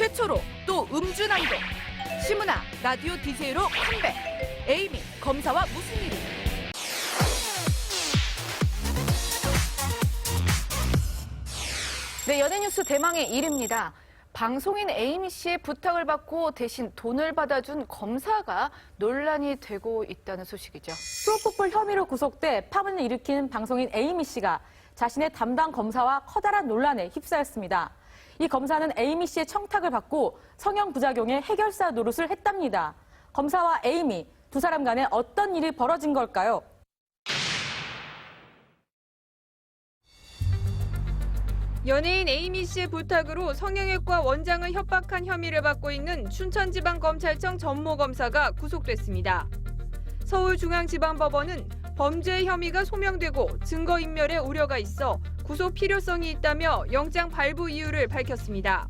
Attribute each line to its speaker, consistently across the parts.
Speaker 1: 최초로 또 음주 난도. 시문화 라디오 DJ로 컴백. 에이미 검사와 무슨 일이? 네, 연예뉴스 대망의 1위입니다. 방송인 에이미 씨의 부탁을 받고 대신 돈을 받아준 검사가 논란이 되고 있다는 소식이죠.
Speaker 2: 프로포폴 혐의로 구속돼 파문을 일으킨 방송인 에이미 씨가 자신의 담당 검사와 커다란 논란에 휩싸였습니다. 이 검사는 에이미 씨의 청탁을 받고 성형 부작용의 해결사 노릇을 했답니다. 검사와 에이미, 두 사람 간에 어떤 일이 벌어진 걸까요?
Speaker 3: 연예인 에이미 씨의 부탁으로 성형외과 원장을 협박한 혐의를 받고 있는 춘천지방검찰청 전모검사가 구속됐습니다. 서울중앙지방법원은 범죄 혐의가 소명되고 증거인멸의 우려가 있어 구속 필요성이 있다며 영장 발부 이유를 밝혔습니다.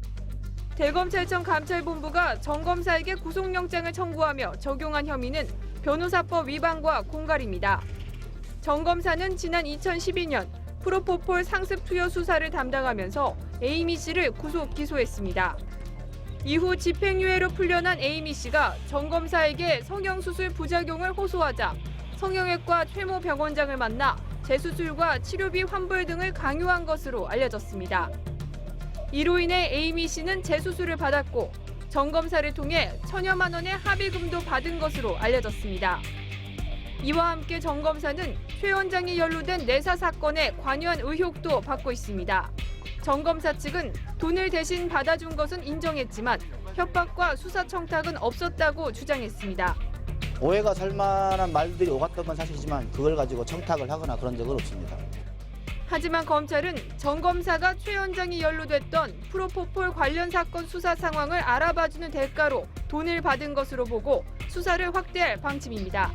Speaker 3: 대검찰청 감찰본부가 정 검사에게 구속영장을 청구하며 적용한 혐의는 변호사법 위반과 공갈입니다. 정 검사는 지난 2012년 프로포폴 상습 투여 수사를 담당하면서 에이미 씨를 구속 기소했습니다. 이후 집행유예로 풀려난 에이미 씨가 정 검사에게 성형수술 부작용을 호소하자 성형외과 최모 병원장을 만나 재수술과 치료비 환불 등을 강요한 것으로 알려졌습니다. 이로 인해 에이미 씨는 재수술을 받았고 정 검사를 통해 천여만 원의 합의금도 받은 것으로 알려졌습니다. 이와 함께 정 검사는 최 원장이 연루된 내사 사건에 관여한 의혹도 받고 있습니다. 정 검사 측은 돈을 대신 받아준 것은 인정했지만 협박과 수사 청탁은 없었다고 주장했습니다.
Speaker 4: 오해가 살 만한 말들이 오갔던 건 사실이지만 그걸 가지고 청탁을 하거나 그런 적은 없습니다.
Speaker 3: 하지만 검찰은 정 검사가 최 원장이 연루됐던 프로포폴 관련 사건 수사 상황을 알아봐주는 대가로 돈을 받은 것으로 보고 수사를 확대할 방침입니다.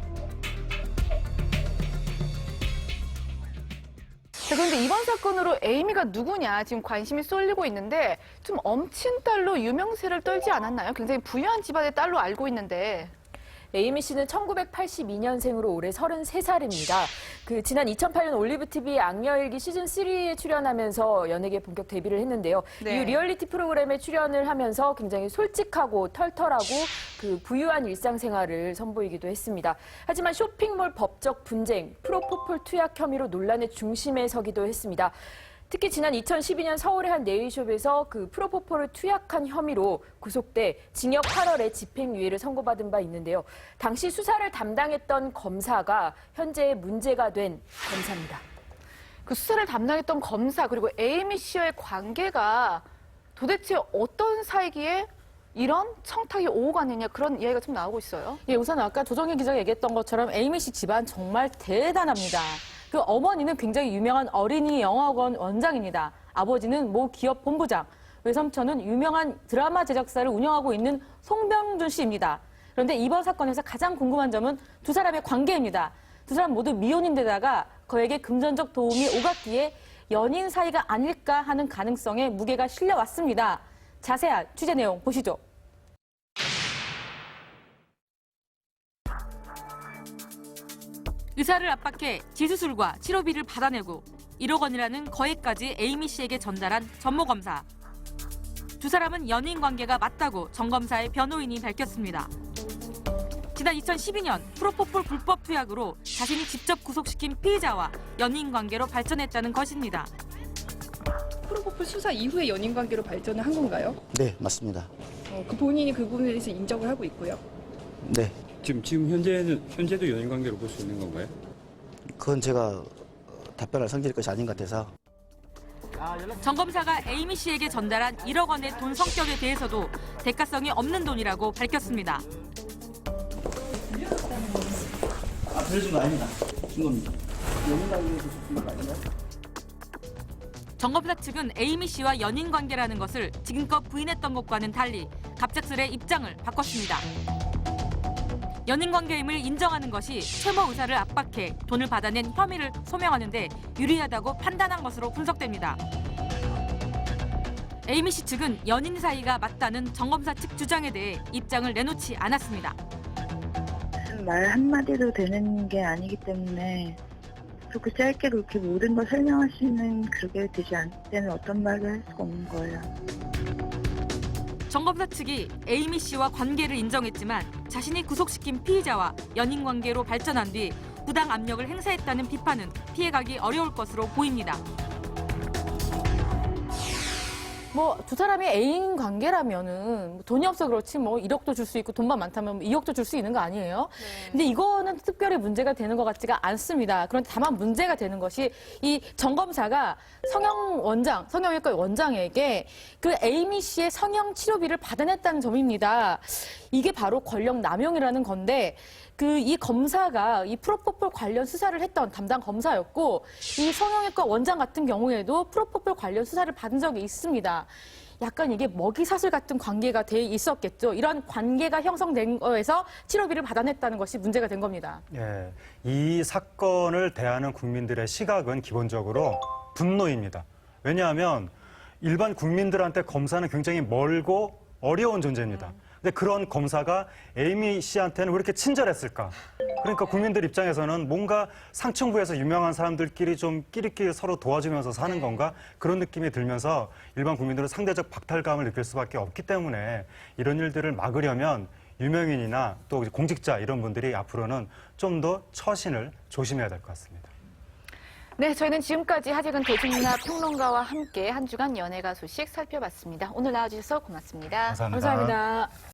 Speaker 1: 자, 그런데 이번 사건으로 에이미가 누구냐 지금 관심이 쏠리고 있는데 좀 엄친 딸로 유명세를 떨지 않았나요? 굉장히 부유한 집안의 딸로 알고 있는데.
Speaker 2: 에이미 씨는 1982년생으로 올해 33살입니다. 지난 2008년 올리브TV 악녀일기 시즌3에 출연하면서 연예계 본격 데뷔를 했는데요.
Speaker 1: 네.
Speaker 2: 이후 리얼리티 프로그램에 출연을 하면서 굉장히 솔직하고 털털하고 부유한 일상생활을 선보이기도 했습니다. 하지만 쇼핑몰 법적 분쟁, 프로포폴 투약 혐의로 논란의 중심에 서기도 했습니다. 특히 지난 2012년 서울의 한 네일숍에서 프로포폴을 투약한 혐의로 구속돼 징역 8월에 집행유예를 선고받은 바 있는데요. 당시 수사를 담당했던 검사가 현재 문제가 된 검사입니다.
Speaker 1: 그 수사를 담당했던 검사 그리고 에이미 씨와의 관계가 도대체 어떤 사이기에 이런 청탁이 오고 갔느냐 그런 이야기가 좀 나오고 있어요.
Speaker 2: 예, 우선 아까 조정희 기자가 얘기했던 것처럼 에이미 씨 집안 정말 대단합니다. 어머니는 굉장히 유명한 어린이 영화관 원장입니다. 아버지는 모 기업 본부장, 외삼촌은 유명한 드라마 제작사를 운영하고 있는 송병준 씨입니다. 그런데 이번 사건에서 가장 궁금한 점은 두 사람의 관계입니다. 두 사람 모두 미혼인데다가 그에게 금전적 도움이 오갔기에 연인 사이가 아닐까 하는 가능성에 무게가 실려왔습니다. 자세한 취재 내용 보시죠.
Speaker 5: 의사를 압박해 재수술과 치료비를 받아내고 1억 원이라는 거액까지 에이미 씨에게 전달한 전모검사. 두 사람은 연인 관계가 맞다고 정 검사의 변호인이 밝혔습니다. 지난 2012년 프로포폴 불법 투약으로 자신이 직접 구속시킨 피의자와 연인 관계로 발전했다는 것입니다.
Speaker 6: 프로포폴 수사 이후에 연인 관계로 발전을 한 건가요?
Speaker 4: 네, 맞습니다.
Speaker 6: 본인이 그 부분에 대해서 인정을 하고 있고요.
Speaker 4: 네,
Speaker 7: 지금 현재도 연인 관계로 볼 수 있는 건가요?
Speaker 4: 그건 제가 답변할 성질일 것이 아닌 것 같아서.
Speaker 5: 정 검사가 에이미 씨에게 전달한 1억 원의 돈 성격에 대해서도 대가성이 없는 돈이라고 밝혔습니다.
Speaker 4: 들어준 거 아닙니다. 준 겁니다. 연인 관계에서 준 거 아닌가요?
Speaker 5: 정 검사 측은 에이미 씨와 연인 관계라는 것을 지금껏 부인했던 것과는 달리 갑작스레 입장을 바꿨습니다. 연인 관계임을 인정하는 것이 최모 의사를 압박해 돈을 받아낸 혐의를 소명하는 데 유리하다고 판단한 것으로 분석됩니다. 에이미 씨 측은 연인 사이가 맞다는 정 검사 측 주장에 대해 입장을 내놓지 않았습니다.
Speaker 8: 말 한마디로 되는 게 아니기 때문에 그렇게 짧게 그렇게 모든 걸 설명하시는 그게 되지 않을 때는 어떤 말을 할 수가 없는 거예요.
Speaker 5: 정 검사 측이 에이미 씨와 관계를 인정했지만 자신이 구속시킨 피의자와 연인 관계로 발전한 뒤 부당 압력을 행사했다는 비판은 피해가기 어려울 것으로 보입니다.
Speaker 2: 뭐 두 사람이 애인 관계라면은 뭐 돈이 없어 그렇지 뭐 1억도 줄 수 있고 돈만 많다면 2억도 줄 수 있는 거 아니에요? 근데 이거는 특별히 문제가 되는 것 같지가 않습니다. 그런데 다만 문제가 되는 것이 이 정 검사가 성형외과 원장에게 그 에이미 씨의 성형 치료비를 받아냈다는 점입니다. 이게 바로 권력 남용이라는 건데 이 검사가 이 프로포폴 관련 수사를 했던 담당 검사였고 이 성형외과 원장 같은 경우에도 프로포폴 관련 수사를 받은 적이 있습니다. 약간 이게 먹이사슬 같은 관계가 돼 있었겠죠. 이런 관계가 형성된 거에서 치료비를 받아냈다는 것이 문제가 된 겁니다.
Speaker 9: 예, 이 사건을 대하는 국민들의 시각은 기본적으로 분노입니다. 왜냐하면 일반 국민들한테 검사는 굉장히 멀고 어려운 존재입니다. 근데 그런 검사가 에이미 씨한테는 왜 이렇게 친절했을까? 그러니까 국민들 입장에서는 뭔가 상층부에서 유명한 사람들끼리 좀 끼리끼리 서로 도와주면서 사는 건가? 그런 느낌이 들면서 일반 국민들은 상대적 박탈감을 느낄 수밖에 없기 때문에 이런 일들을 막으려면 유명인이나 또 공직자 이런 분들이 앞으로는 좀 더 처신을 조심해야 될 것 같습니다.
Speaker 1: 네, 저희는 지금까지 하재근 대중문화 평론가와 함께 한 주간 연예가 소식 살펴봤습니다. 오늘 나와주셔서 고맙습니다.
Speaker 9: 감사합니다.
Speaker 2: 감사합니다.